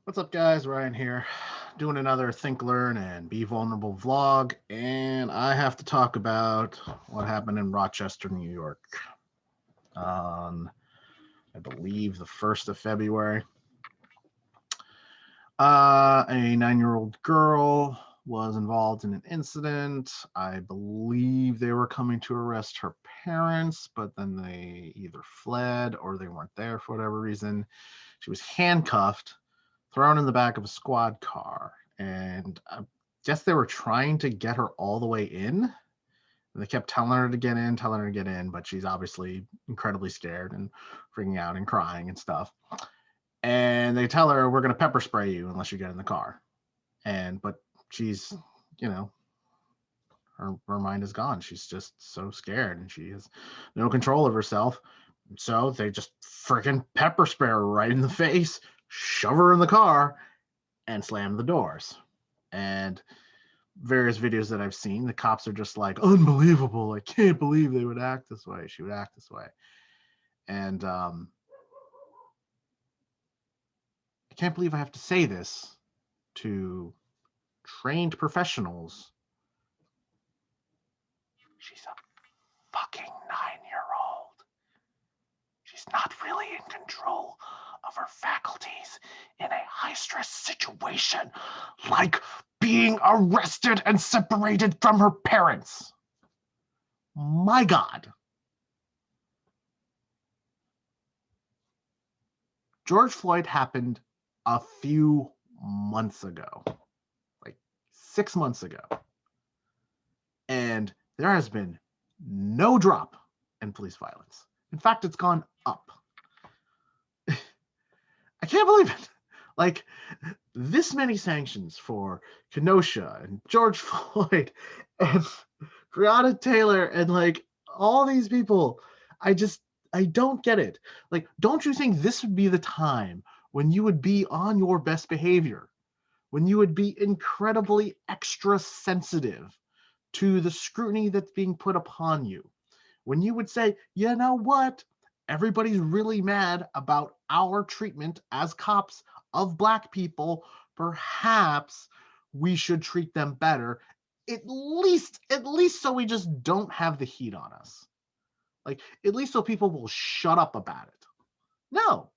What's up, guys? Ryan here, doing another Think, Learn, and Be Vulnerable vlog. And I have to talk about what happened in Rochester, New York on, I believe, the 1st of February. A 9-year-old girl was involved in an incident. I believe they were coming to arrest her parents, but then they either fled or they weren't there for whatever reason. She was handcuffed, thrown in the back of a squad car, and I guess they were trying to get her all the way in. And they kept telling her to get in, telling her to get in, but she's obviously incredibly scared and freaking out and crying and stuff. And they tell her, "We're going to pepper spray you unless you get in the car." But she's, you know, her mind is gone. She's just so scared and she has no control of herself. So they just freaking pepper spray her right in the face, shove her in the car, and slam the doors. And various videos that I've seen, the cops are just like, unbelievable. I can't believe they would act this way. She would act this way. And I can't believe I have to say this to trained professionals. She's a fucking 9-year-old. She's not really in control of her faculties in a high stress situation like being arrested and separated from her parents. My God. George Floyd happened a few months ago, like 6 months ago. And there has been no drop in police violence. In fact, it's gone up. I can't believe it. Like, this many sanctions for Kenosha and George Floyd and Breonna Taylor and like all these people. I don't get it. Like, don't you think this would be the time when you would be on your best behavior, when you would be incredibly extra sensitive to the scrutiny that's being put upon you, when you would say, you know what? Everybody's really mad about our treatment as cops of Black people. Perhaps we should treat them better. At least so we just don't have the heat on us. Like, at least so people will shut up about it. No,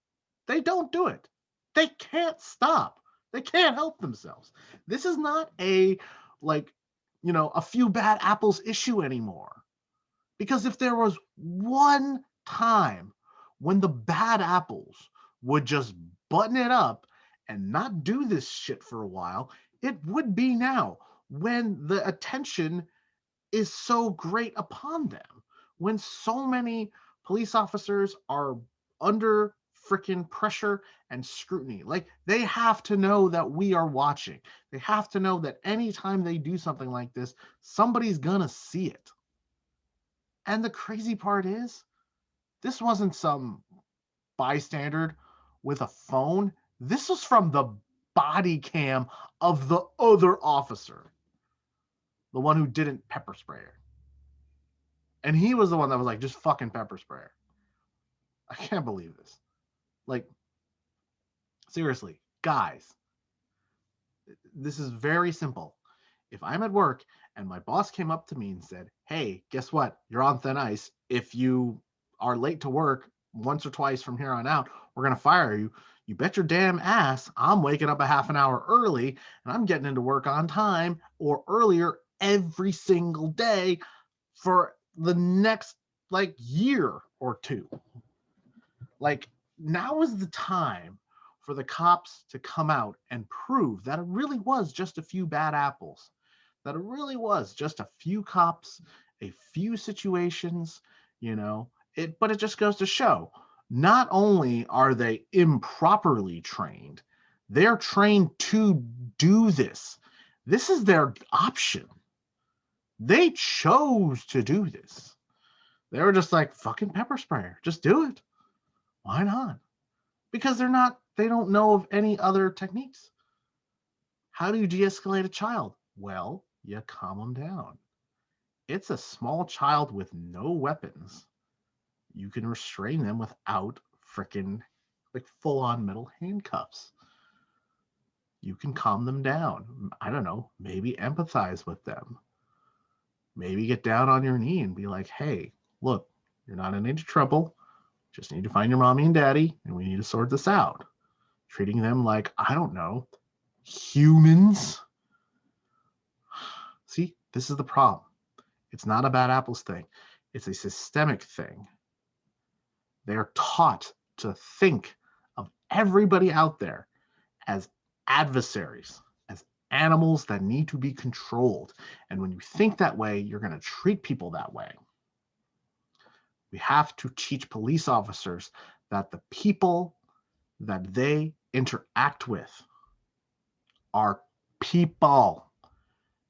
they don't do it. They can't stop. They can't help themselves. This is not like, a few bad apples issue anymore. Because if there was one time when the bad apples would just button it up and not do this shit for a while, it would be now, when the attention is so great upon them, when so many police officers are under freaking pressure and scrutiny. Like, they have to know that we are watching. They have to know that anytime they do something like this, somebody's gonna see it. And the crazy part is, this wasn't some bystander with a phone. This was from the body cam of the other officer, the one who didn't pepper spray her. And he was the one that was like, just fucking pepper spray her. I can't believe this. Like, seriously, guys, this is very simple. If I'm at work and my boss came up to me and said, "Hey, guess what? You're on thin ice. If you are late to work once or twice from here on out, we're going to fire you." You bet your damn ass I'm waking up a half an hour early and I'm getting into work on time or earlier every single day for the next like year or two. Like, now is the time for the cops to come out and prove that it really was just a few bad apples, that it really was just a few cops, a few situations, but it just goes to show, not only are they improperly trained, they're trained to do this. This is their option. They chose to do this. They were just like, fucking pepper sprayer, just do it. Why not? Because they don't know of any other techniques. How do you de-escalate a child? Well, you calm them down. It's a small child with no weapons. You can restrain them without freaking like full-on metal handcuffs. You can calm them down. I don't know, maybe empathize with them. Maybe get down on your knee and be like, hey, look, you're not in any trouble. Just need to find your mommy and daddy, and we need to sort this out. Treating them like, I don't know, humans. See, this is the problem. It's not a bad apples thing. It's a systemic thing. They're taught to think of everybody out there as adversaries, as animals that need to be controlled. And when you think that way, you're going to treat people that way. We have to teach police officers that the people that they interact with are people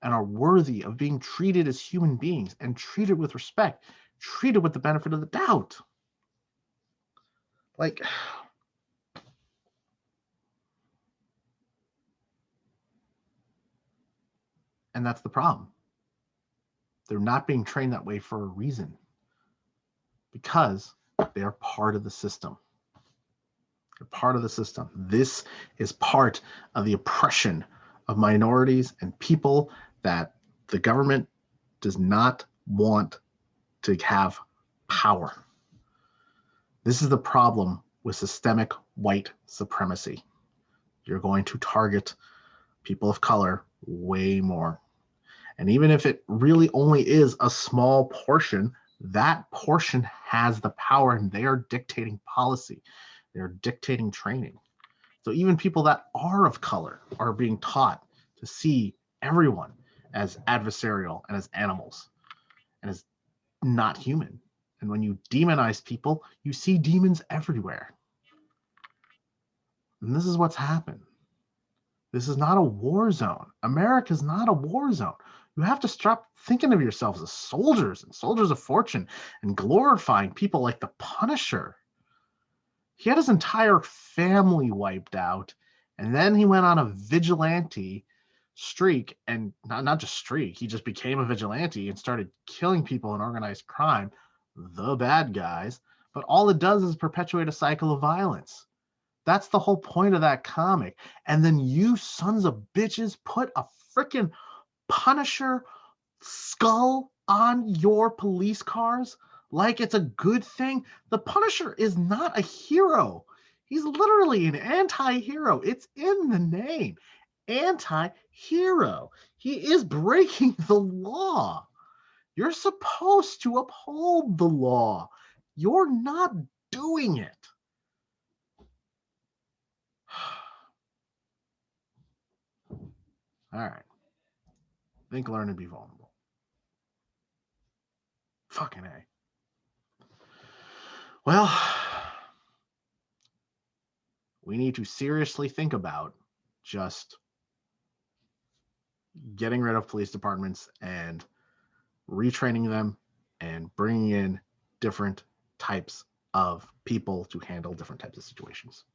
and are worthy of being treated as human beings and treated with respect, treated with the benefit of the doubt. Like, and that's the problem. They're not being trained that way for a reason, because they are part of the system. They're part of the system. This is part of the oppression of minorities and people that the government does not want to have power. This is the problem with systemic white supremacy. You're going to target people of color way more. And even if it really only is a small portion, that portion has the power, and they are dictating policy. They're dictating training. So even people that are of color are being taught to see everyone as adversarial and as animals and as not human. And when you demonize people, you see demons everywhere. And this is what's happened. This is not a war zone. America is not a war zone. You have to stop thinking of yourselves as soldiers and soldiers of fortune and glorifying people like the Punisher. He had his entire family wiped out, and then he went on a vigilante streak, and not just streak, he just became a vigilante and started killing people in organized crime, the bad guys. But all it does is perpetuate a cycle of violence. That's the whole point of that comic. And then you sons of bitches put a freaking Punisher skull on your police cars like it's a good thing. The Punisher is not a hero. He's literally an anti-hero. It's in the name. Anti-hero. He is breaking the law. You're supposed to uphold the law. You're not doing it. All right. Think, learn, and be vulnerable. Fucking A. Well, we need to seriously think about just getting rid of police departments and retraining them and bringing in different types of people to handle different types of situations.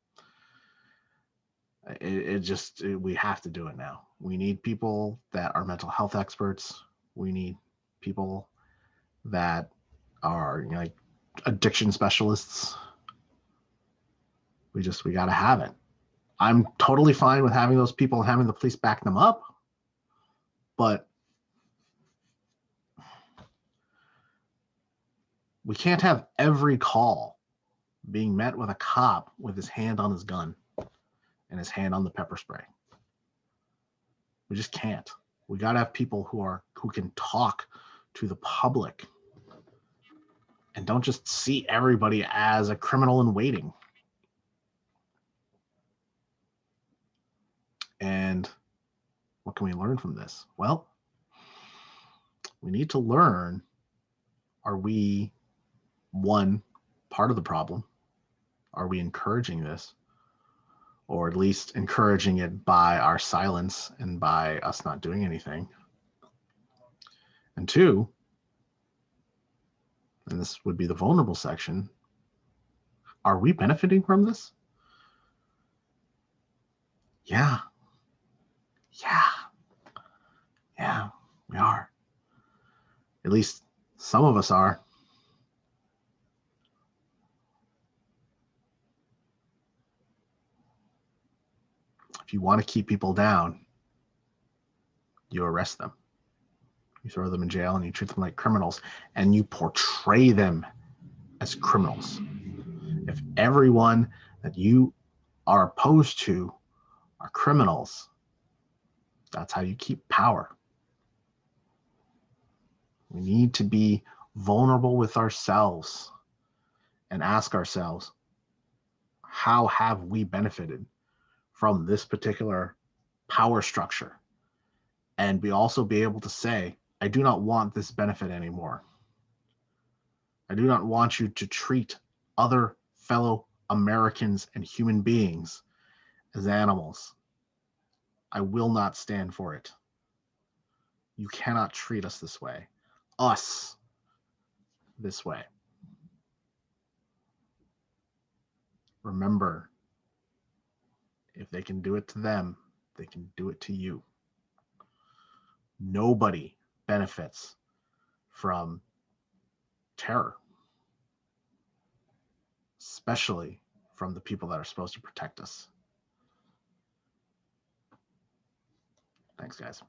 We have to do it now. We need people that are mental health experts. We need people that are, you know, like addiction specialists. We got to have it. I'm totally fine with having those people and having the police back them up, but we can't have every call being met with a cop with his hand on his gun and his hand on the pepper spray. We just can't. We got to have people who can talk to the public and don't just see everybody as a criminal in waiting. And what can we learn from this? Well, we need to learn, are we, one, part of the problem? Are we encouraging this? Or at least encouraging it by our silence and by us not doing anything? And two, and this would be the vulnerable section, are we benefiting from this? Yeah, we are. At least some of us are. If you want to keep people down, you arrest them. You throw them in jail and you treat them like criminals, and you portray them as criminals. If everyone that you are opposed to are criminals, that's how you keep power. We need to be vulnerable with ourselves and ask ourselves, how have we benefited from this particular power structure? And we also be able to say, I do not want this benefit anymore. I do not want you to treat other fellow Americans and human beings as animals. I will not stand for it. You cannot treat us this way. Us this way. Remember, if they can do it to them, they can do it to you. Nobody benefits from terror, especially from the people that are supposed to protect us. Thanks, guys.